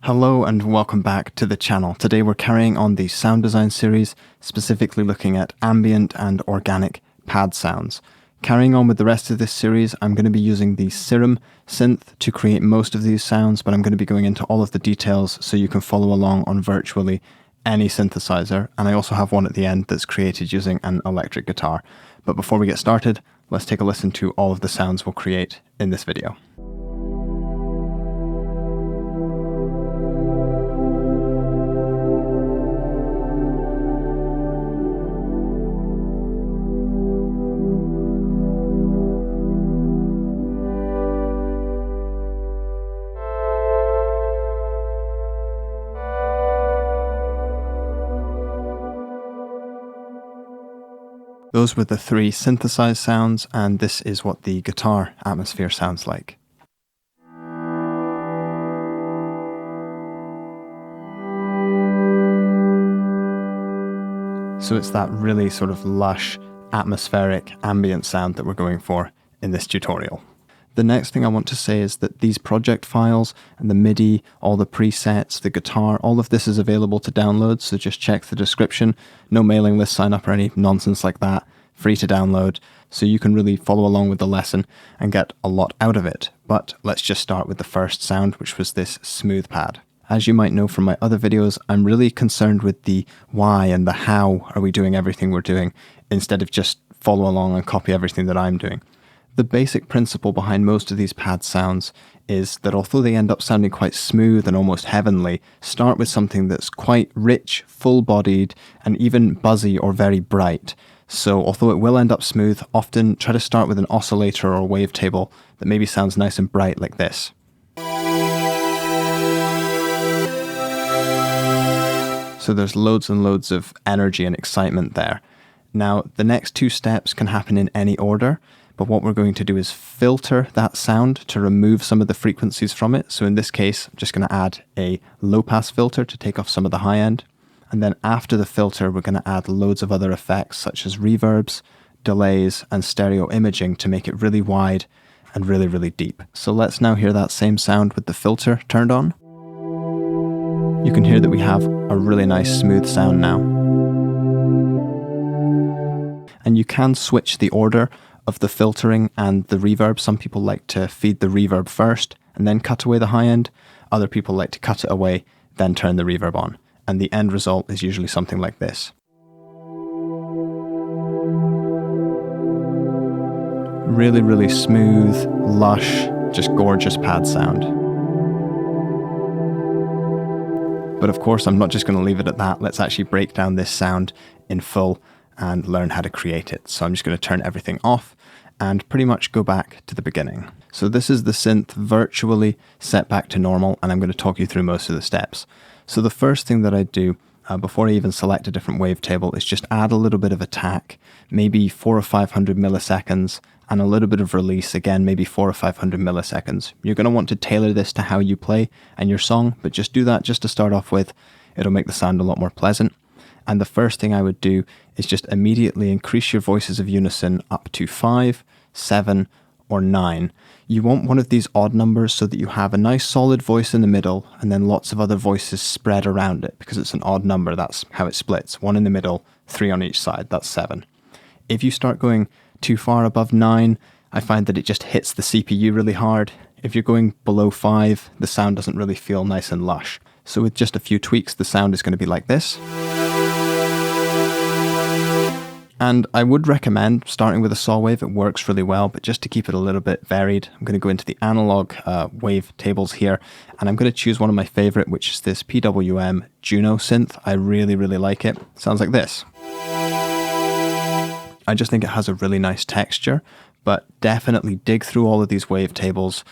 Hello and welcome back to the channel. Today we're carrying on the sound design series, specifically looking at ambient and organic pad sounds. Carrying on with the rest of this series, I'm going to be using the Serum synth to create most of these sounds, but I'm going to be going into all of the details so you can follow along on virtually any synthesizer. And I also have one at the end that's created using an electric guitar. But before we get started, let's take a listen to all of the sounds we'll create in this video. Those were the three synthesized sounds, and this is what the guitar atmosphere sounds like. So it's that really sort of lush, atmospheric, ambient sound that we're going for in this tutorial. The next thing I want to say is that these project files and the MIDI, all the presets, the guitar, all of this is available to download, so just check the description. No mailing list sign up or any nonsense like that. Free to download, so you can really follow along with the lesson and get a lot out of it. But let's just start with the first sound, which was this smooth pad. As you might know from my other videos, I'm really concerned with the why and the how are we doing everything we're doing, instead of just follow along and copy everything that I'm doing. The basic principle behind most of these pad sounds is that although they end up sounding quite smooth and almost heavenly, start with something that's quite rich, full-bodied, and even buzzy or very bright. So although it will end up smooth, often try to start with an oscillator or wavetable that maybe sounds nice and bright like this. So there's loads and loads of energy and excitement there. Now, the next two steps can happen in any order, but what we're going to do is filter that sound to remove some of the frequencies from it. So in this case, I'm just going to add a low-pass filter to take off some of the high end. And then after the filter, we're going to add loads of other effects such as reverbs, delays, and stereo imaging to make it really wide and really, really deep. So let's now hear that same sound with the filter turned on. You can hear that we have a really nice smooth sound now. And you can switch the order of the filtering and the reverb. Some people like to feed the reverb first and then cut away the high end. Other people like to cut it away, then turn the reverb on. And the end result is usually something like this. Really, really smooth, lush, just gorgeous pad sound. But of course, I'm not just going to leave it at that. Let's actually break down this sound in full and learn how to create it. So I'm just going to turn everything off and pretty much go back to the beginning. So this is the synth virtually set back to normal, and I'm going to talk you through most of the steps. So the first thing that I do before I even select a different wavetable is just add a little bit of attack, maybe 400 or 500 milliseconds, and a little bit of release, again, maybe 400 or 500 milliseconds. You're going to want to tailor this to how you play and your song, but just do that just to start off with. It'll make the sound a lot more pleasant. And the first thing I would do is just immediately increase your voices of unison up to 5, 7, or 9. You want one of these odd numbers so that you have a nice solid voice in the middle and then lots of other voices spread around it, because it's an odd number. That's how it splits. 1 in the middle, 3 on each side. That's 7. If you start going too far above 9, I find that it just hits the CPU really hard. If you're going below 5, the sound doesn't really feel nice and lush. So with just a few tweaks, the sound is going to be like this. And I would recommend starting with a saw wave. It works really well, but just to keep it a little bit varied, I'm going to go into the analog wave tables here, and I'm going to choose one of my favorite, which is this PWM Juno synth. I really, really like it. Sounds like this. I just think it has a really nice texture, but definitely dig through all of these wave tables.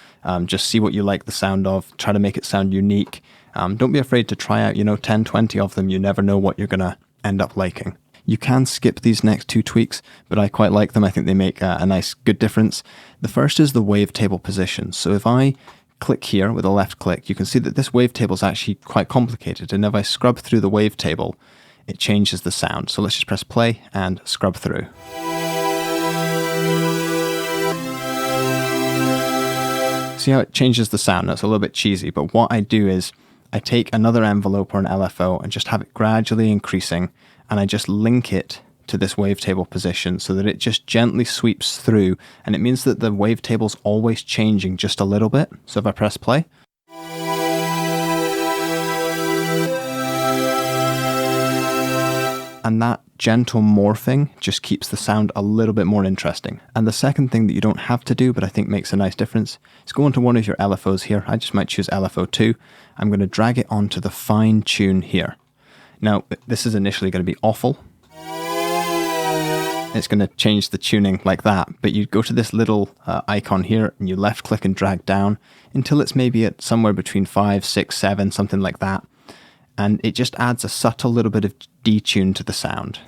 Just see what you like the sound of. Try to make it sound unique. Don't be afraid to try out, 10, 20 of them. You never know what you're going to end up liking. You can skip these next two tweaks, but I quite like them. I think they make a nice, good difference. The first is the wavetable position. So if I click here with a left click, you can see that this wavetable is actually quite complicated. And if I scrub through the wavetable, it changes the sound. So let's just press play and scrub through. See how it changes the sound? That's a little bit cheesy, but what I do is I take another envelope or an LFO and just have it gradually increasing, and I just link it to this wavetable position so that it just gently sweeps through, and it means that the wavetable's always changing just a little bit. So if I press play, and that gentle morphing just keeps the sound a little bit more interesting. And the second thing that you don't have to do, but I think makes a nice difference, is go onto one of your LFOs here. I just might choose LFO 2. I'm going to drag it onto the fine tune here. Now, this is initially going to be awful. It's going to change the tuning like that, but you go to this little icon here and you left click and drag down until it's maybe at somewhere between 5, 6, 7, something like that. And it just adds a subtle little bit of detune to the sound.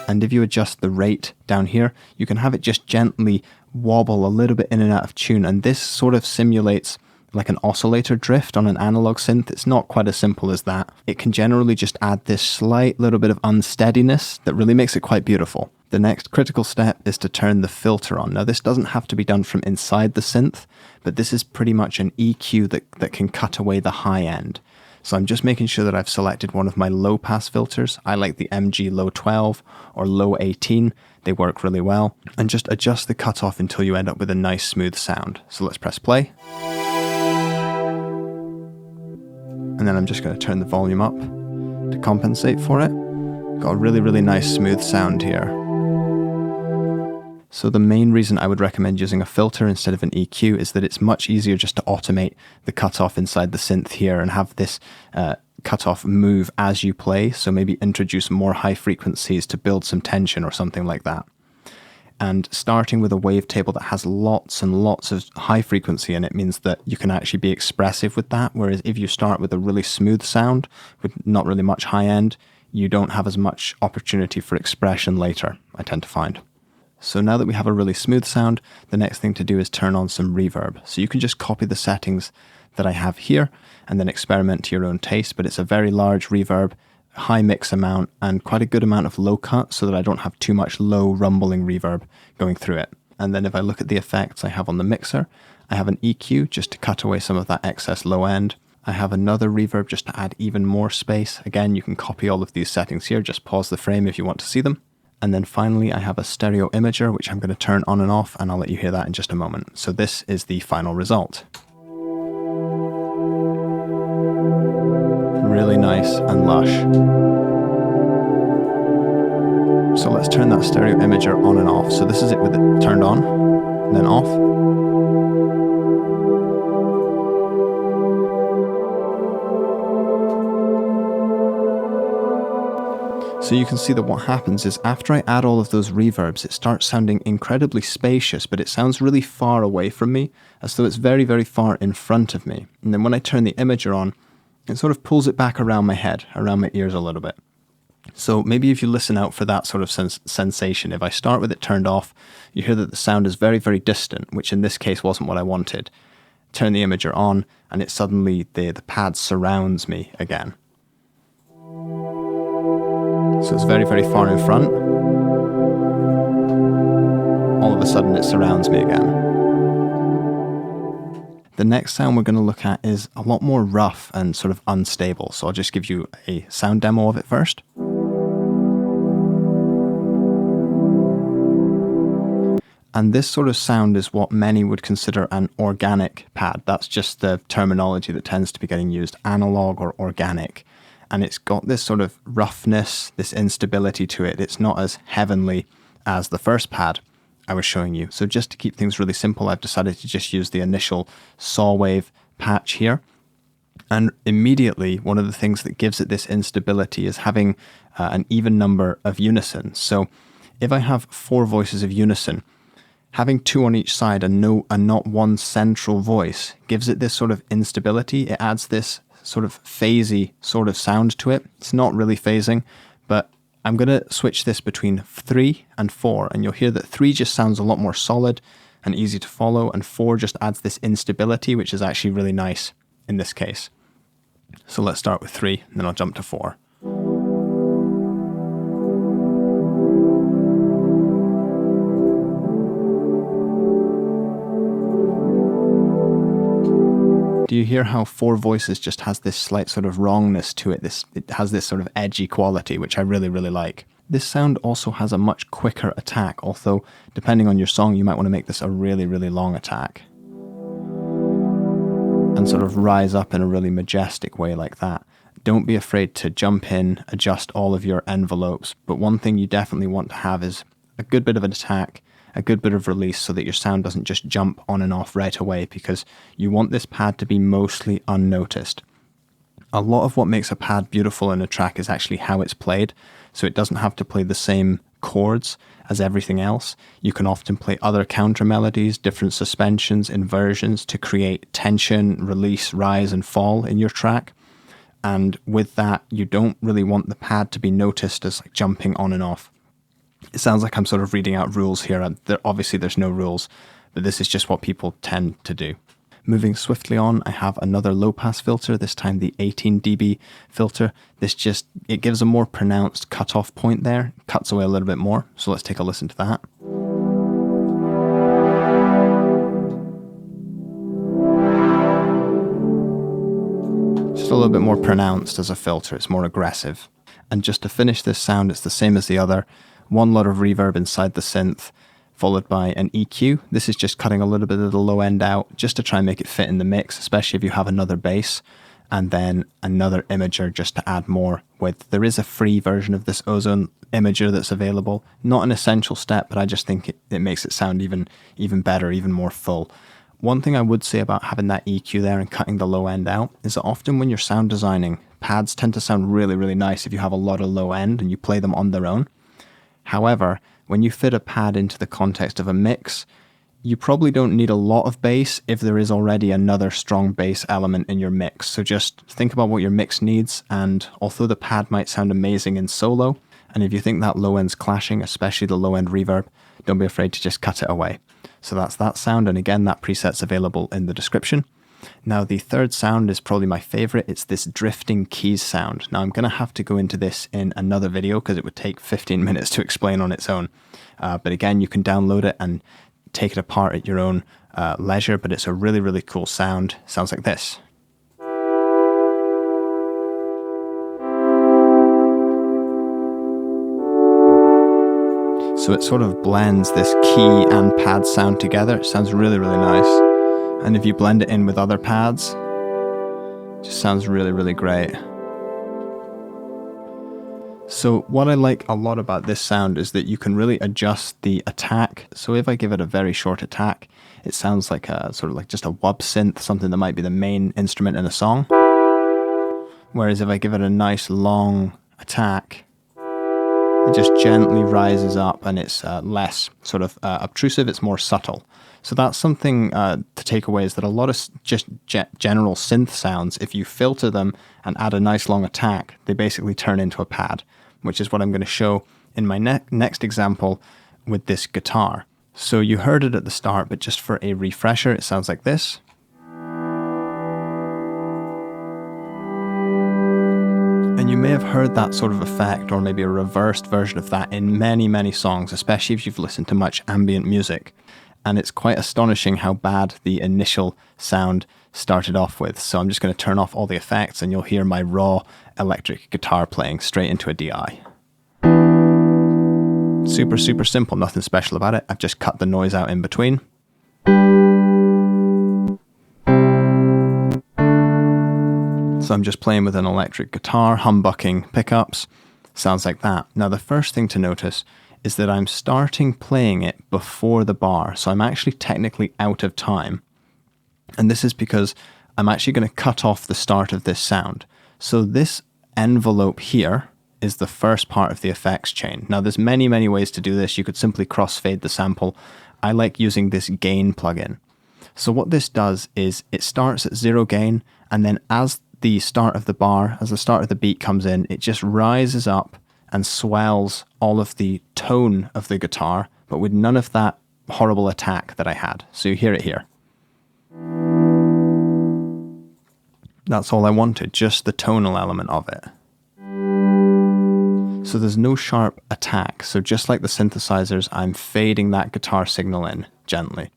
And if you adjust the rate down here, you can have it just gently wobble a little bit in and out of tune. And this sort of simulates like an oscillator drift on an analog synth. It's not quite as simple as that. It can generally just add this slight little bit of unsteadiness that really makes it quite beautiful. The next critical step is to turn the filter on. Now, this doesn't have to be done from inside the synth, but this is pretty much an EQ that can cut away the high end. So I'm just making sure that I've selected one of my low pass filters. I like the MG Low 12 or Low 18. They work really well. And just adjust the cutoff until you end up with a nice smooth sound. So let's press play. And then I'm just going to turn the volume up to compensate for it. Got a really, really nice smooth sound here. So the main reason I would recommend using a filter instead of an EQ is that it's much easier just to automate the cutoff inside the synth here and have this cutoff move as you play. So maybe introduce more high frequencies to build some tension or something like that. And starting with a wavetable that has lots and lots of high frequency in it means that you can actually be expressive with that. Whereas if you start with a really smooth sound with not really much high end, you don't have as much opportunity for expression later, I tend to find. So now that we have a really smooth sound, the next thing to do is turn on some reverb. So you can just copy the settings that I have here and then experiment to your own taste, but it's a very large reverb, high mix amount, and quite a good amount of low cut so that I don't have too much low rumbling reverb going through it. And then if I look at the effects I have on the mixer, I have an EQ just to cut away some of that excess low end. I have another reverb just to add even more space. Again, you can copy all of these settings here, just pause the frame if you want to see them. And then finally, I have a stereo imager, which I'm going to turn on and off, and I'll let you hear that in just a moment. So this is the final result. Really nice and lush. So let's turn that stereo imager on and off. So this is it with it turned on, then off. So you can see that what happens is after I add all of those reverbs, it starts sounding incredibly spacious, but it sounds really far away from me, as though it's very, very far in front of me. And then when I turn the imager on, it sort of pulls it back around my head, around my ears a little bit. So maybe if you listen out for that sort of sensation, if I start with it turned off, you hear that the sound is very, very distant, which in this case wasn't what I wanted. Turn the imager on, and it suddenly, the pad surrounds me again. So it's very, very far in front. All of a sudden it surrounds me again. The next sound we're going to look at is a lot more rough and sort of unstable. So I'll just give you a sound demo of it first. And this sort of sound is what many would consider an organic pad. That's just the terminology that tends to be getting used, analog or organic. And it's got this sort of roughness, this instability to it. It's not as heavenly as the first pad I was showing you. So just to keep things really simple, I've decided to just use the initial saw wave patch here. And immediately, one of the things that gives it this instability is having an even number of unisons. So if I have 4 voices of unison, having 2 on each side and not one central voice gives it this sort of instability. It adds this sort of phasey sort of sound to it. It's not really phasing, but I'm going to switch this between 3 and 4, and you'll hear that 3 just sounds a lot more solid and easy to follow, and 4 just adds this instability, which is actually really nice in this case. So let's start with 3, and then I'll jump to 4. Do you hear how Four Voices just has this slight sort of wrongness to it? It has this sort of edgy quality, which I really, really like. This sound also has a much quicker attack, although depending on your song, you might want to make this a really, really long attack. And sort of rise up in a really majestic way like that. Don't be afraid to jump in, adjust all of your envelopes, but one thing you definitely want to have is a good bit of an attack, a good bit of release, so that your sound doesn't just jump on and off right away, because you want this pad to be mostly unnoticed. A lot of what makes a pad beautiful in a track is actually how it's played, so it doesn't have to play the same chords as everything else. You can often play other counter melodies, different suspensions, inversions to create tension, release, rise and fall in your track. And with that, you don't really want the pad to be noticed as like jumping on and off. It sounds like I'm sort of reading out rules here. Obviously, there's no rules, but this is just what people tend to do. Moving swiftly on, I have another low-pass filter, this time the 18 dB filter. It gives a more pronounced cutoff point there, cuts away a little bit more. So let's take a listen to that. Just a little bit more pronounced as a filter, it's more aggressive. And just to finish this sound, it's the same as the other. One lot of reverb inside the synth, followed by an EQ. This is just cutting a little bit of the low end out, just to try and make it fit in the mix, especially if you have another bass, and then another imager just to add more width. There is a free version of this Ozone imager that's available. Not an essential step, but I just think it makes it sound even better, even more full. One thing I would say about having that EQ there and cutting the low end out is that often when you're sound designing, pads tend to sound really, really nice if you have a lot of low end and you play them on their own. However, when you fit a pad into the context of a mix, you probably don't need a lot of bass if there is already another strong bass element in your mix. So just think about what your mix needs, and although the pad might sound amazing in solo, and if you think that low end's clashing, especially the low end reverb, don't be afraid to just cut it away. So that's that sound, and again, that preset's available in the description. Now the third sound is probably my favorite. It's this drifting keys sound. Now I'm going to have to go into this in another video because it would take 15 minutes to explain on its own. But again, you can download it and take it apart at your own leisure, but it's a really, really cool sound. Sounds like this. So it sort of blends this key and pad sound together. It sounds really, really nice. And if you blend it in with other pads, it just sounds really, really great. So what I like a lot about this sound is that you can really adjust the attack. So if I give it a very short attack, it sounds like a sort of like just a wub synth, something that might be the main instrument in a song. Whereas if I give it a nice long attack, it just gently rises up and it's less sort of obtrusive, it's more subtle. So that's something to take away, is that a lot of just general synth sounds, if you filter them and add a nice long attack, they basically turn into a pad, which is what I'm going to show in my next example with this guitar. So you heard it at the start, but just for a refresher, it sounds like this. And you may have heard that sort of effect, or maybe a reversed version of that, in many, many songs, especially if you've listened to much ambient music. And it's quite astonishing how bad the initial sound started off with. So I'm just going to turn off all the effects and you'll hear my raw electric guitar playing straight into a DI. Super, super simple, nothing special about it. I've just cut the noise out in between. So I'm just playing with an electric guitar, humbucking pickups. Sounds like that. Now the first thing to notice is that I'm starting playing it before the bar. So I'm actually technically out of time. And this is because I'm actually going to cut off the start of this sound. So this envelope here is the first part of the effects chain. Now there's many, many ways to do this. You could simply crossfade the sample. I like using this gain plugin. So what this does is it starts at 0 gain, and then as the start of the bar, as the start of the beat comes in, it just rises up and swells all of the tone of the guitar, but with none of that horrible attack that I had. So you hear it here. That's all I wanted, just the tonal element of it. So there's no sharp attack. So just like the synthesizers, I'm fading that guitar signal in gently.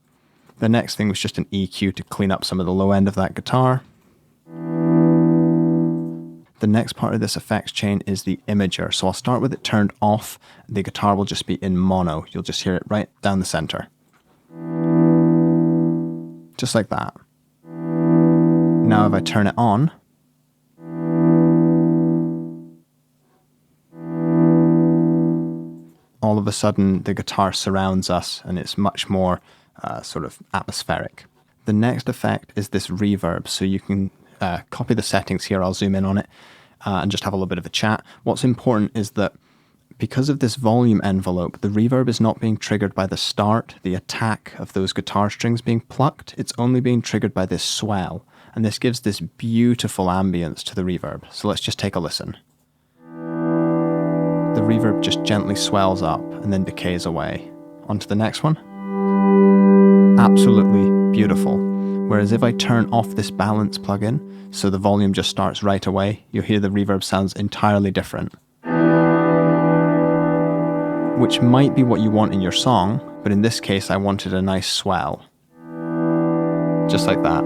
The next thing was just an EQ to clean up some of the low end of that guitar. The next part of this effects chain is the imager. So I'll start with it turned off. The guitar will just be in mono. You'll just hear it right down the center. Just like that. Now if I turn it on, all of a sudden the guitar surrounds us and it's much more sort of atmospheric. The next effect is this reverb. So you can copy the settings here. I'll zoom in on it and just have a little bit of a chat. What's important is that because of this volume envelope, the reverb is not being triggered by the start, the attack of those guitar strings being plucked. It's only being triggered by this swell. And this gives this beautiful ambience to the reverb. So let's just take a listen. The reverb just gently swells up and then decays away. On to the next one. Absolutely beautiful. Whereas if I turn off this balance plugin, so the volume just starts right away, you'll hear the reverb sounds entirely different. Which might be what you want in your song, but in this case I wanted a nice swell. Just like that.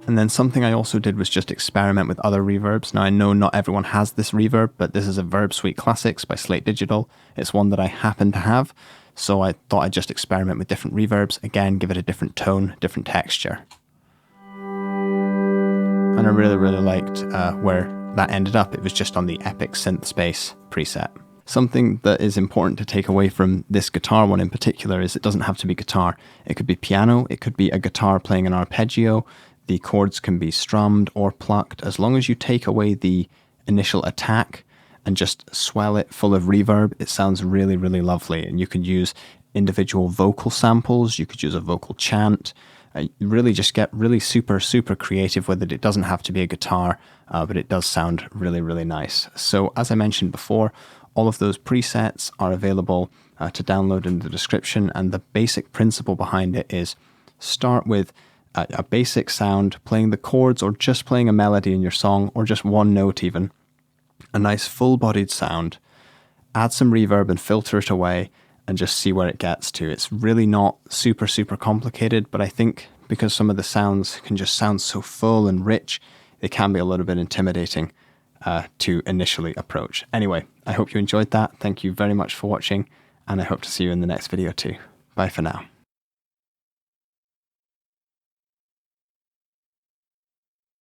And then something I also did was just experiment with other reverbs. Now I know not everyone has this reverb, but this is a Verb Suite Classics by Slate Digital. It's one that I happen to have. So I thought I'd just experiment with different reverbs. Again, give it a different tone, different texture. And I really, really liked where that ended up. It was just on the Epic Synth Space preset. Something that is important to take away from this guitar one in particular is it doesn't have to be guitar. It could be piano, it could be a guitar playing an arpeggio. The chords can be strummed or plucked. As long as you take away the initial attack and just swell it full of reverb, it sounds really, really lovely. And you could use individual vocal samples, you could use a vocal chant, really just get really super, super creative with it. It doesn't have to be a guitar, but it does sound really, really nice. So as I mentioned before, all of those presets are available to download in the description, and the basic principle behind it is start with a basic sound, playing the chords or just playing a melody in your song, or just one note even. A nice full-bodied sound, add some reverb and filter it away and just see where it gets to. It's really not super, super complicated, but I think because some of the sounds can just sound so full and rich, they can be a little bit intimidating to initially approach. Anyway, I hope you enjoyed that. Thank you very much for watching, and I hope to see you in the next video too. Bye for now.